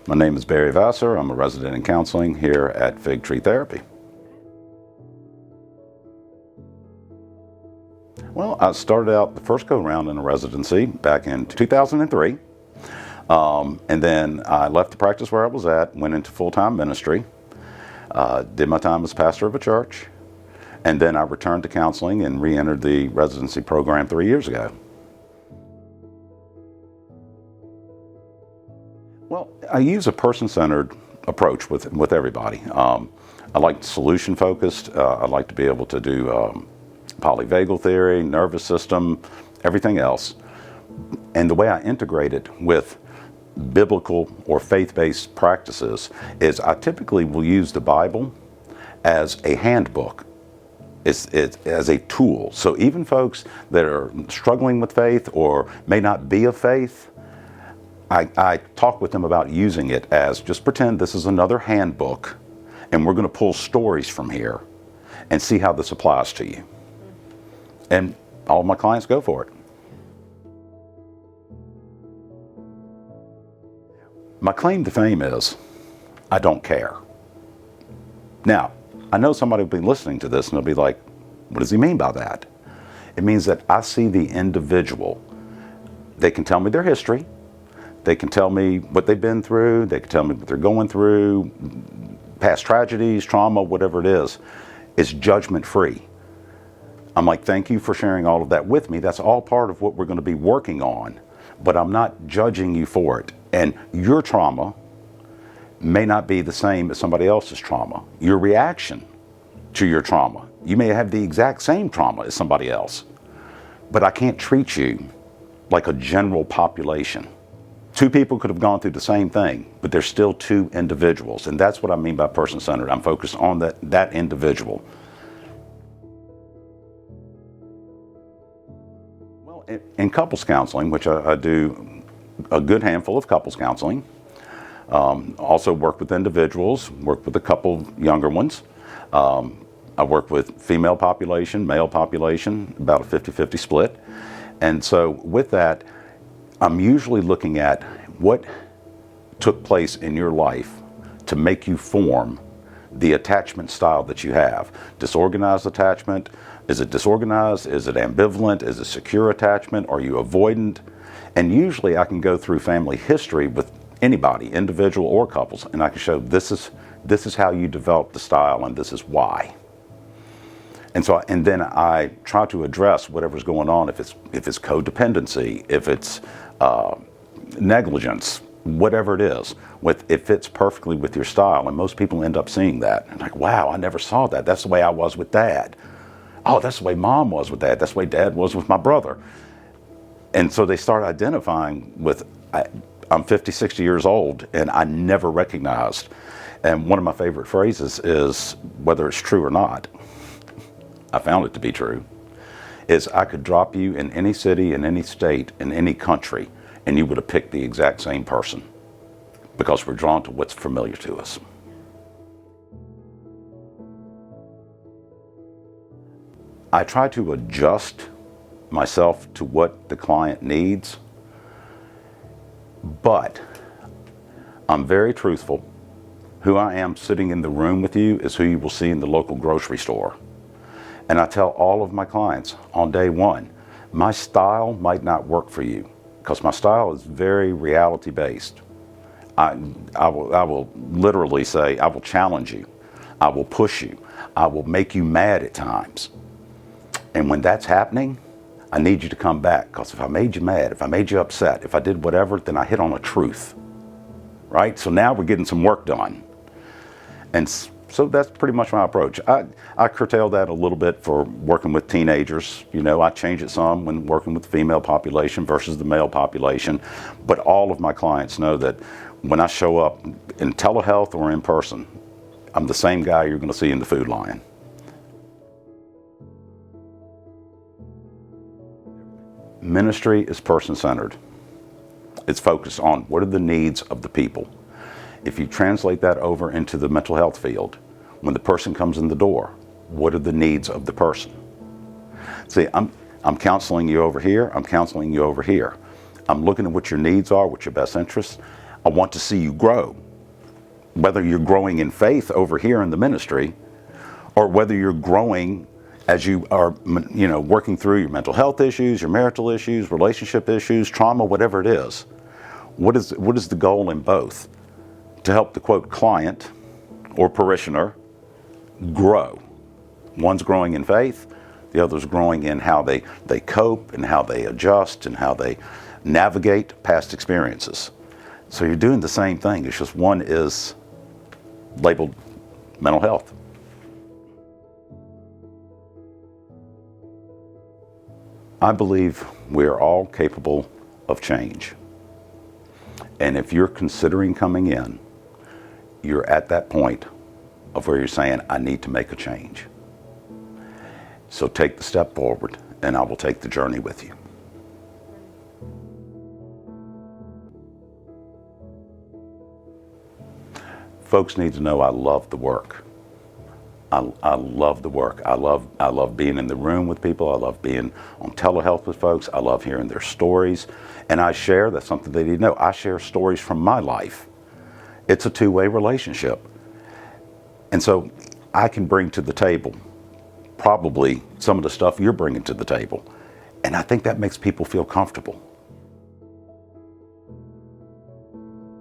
My name is Barry Vassar. I'm a resident in counseling here at Fig Tree Therapy. Well, I started out the first go-round in a residency back in 2003. And then I left the practice where I was at, went into full-time ministry, did my time as pastor of a church, and then I returned to counseling and re-entered the residency program 3 years ago. Well, I use a person-centered approach with everybody. I like solution-focused. I like to be able to do polyvagal theory, nervous system, everything else. And the way I integrate it with biblical or faith-based practices is I typically will use the Bible as a handbook. It's as a tool. So even folks that are struggling with faith or may not be of faith, I talk with them about using it as just pretend this is another handbook and we're going to pull stories from here and see how this applies to you. And all my clients go for it. My claim to fame is, I don't care. Now, I know somebody will be listening to this and they'll be like, what does he mean by that? It means that I see the individual. They can tell me their history. They can tell me what they've been through. They can tell me what they're going through, past tragedies, trauma, whatever it is. It's judgment-free. I'm like, thank you for sharing all of that with me. That's all part of what we're going to be working on. But I'm not judging you for it. And your trauma may not be the same as somebody else's trauma. Your reaction to your trauma, you may have the exact same trauma as somebody else. But I can't treat you like a general population. Two people could have gone through the same thing, but they're still two individuals. And that's what I mean by person-centered. I'm focused on that individual. Well, in couples counseling, which I do a good handful of couples counseling, also work with individuals, work with a couple younger ones. I work with female population, male population, about a 50-50 split. And so with that, I'm usually looking at what took place in your life to make you form the attachment style that you have. Disorganized attachment, is it disorganized? Is it ambivalent? Is it secure attachment? Are you avoidant? And usually I can go through family history with anybody, individual or couples, and I can show this is how you develop the style and this is why. And then I try to address whatever's going on, if it's codependency, if it's negligence, whatever it is, it fits perfectly with your style. And most people end up seeing that. And like, wow, I never saw that. That's the way I was with dad. Oh, that's the way mom was with dad. That's the way dad was with my brother. And so they start identifying with, I'm 50, 60 years old, and I never recognized. And one of my favorite phrases is, whether it's true or not, I found it to be true, is I could drop you in any city, in any state, in any country, and you would have picked the exact same person because we're drawn to what's familiar to us. I try to adjust myself to what the client needs, but I'm very truthful. Who I am sitting in the room with you is who you will see in the local grocery store. And I tell all of my clients on day one, my style might not work for you because my style is very reality based. I will literally say, I will challenge you. I will push you. I will make you mad at times. And when that's happening, I need you to come back, because if I made you mad, if I made you upset, if I did whatever, then I hit on a truth, right? So now we're getting some work done. And so that's pretty much my approach. I curtail that a little bit for working with teenagers. You know, I change it some when working with the female population versus the male population. But all of my clients know that when I show up in telehealth or in person, I'm the same guy you're going to see in the Food Lion. Ministry is person-centered. It's focused on what are the needs of the people. If you translate that over into the mental health field, when the person comes in the door, what are the needs of the person? See, I'm counseling you over here, I'm counseling you over here. I'm looking at what your needs are, what your best interests. I want to see you grow. Whether you're growing in faith over here in the ministry, or whether you're growing as you are, working through your mental health issues, your marital issues, relationship issues, trauma, whatever it is. What is the goal in both? To help the, quote, client or parishioner grow. One's growing in faith, the other's growing in how they cope and how they adjust and how they navigate past experiences. So you're doing the same thing. It's just one is labeled mental health. I believe we are all capable of change. And if you're considering coming in, you're at that point of where you're saying, I need to make a change. So take the step forward, and I will take the journey with you. Folks need to know I love the work. I love the work. I love being in the room with people. I love being on telehealth with folks. I love hearing their stories. And I share, that's something they need to know, I share stories from my life. It's a two-way relationship. And so I can bring to the table probably some of the stuff you're bringing to the table. And I think that makes people feel comfortable.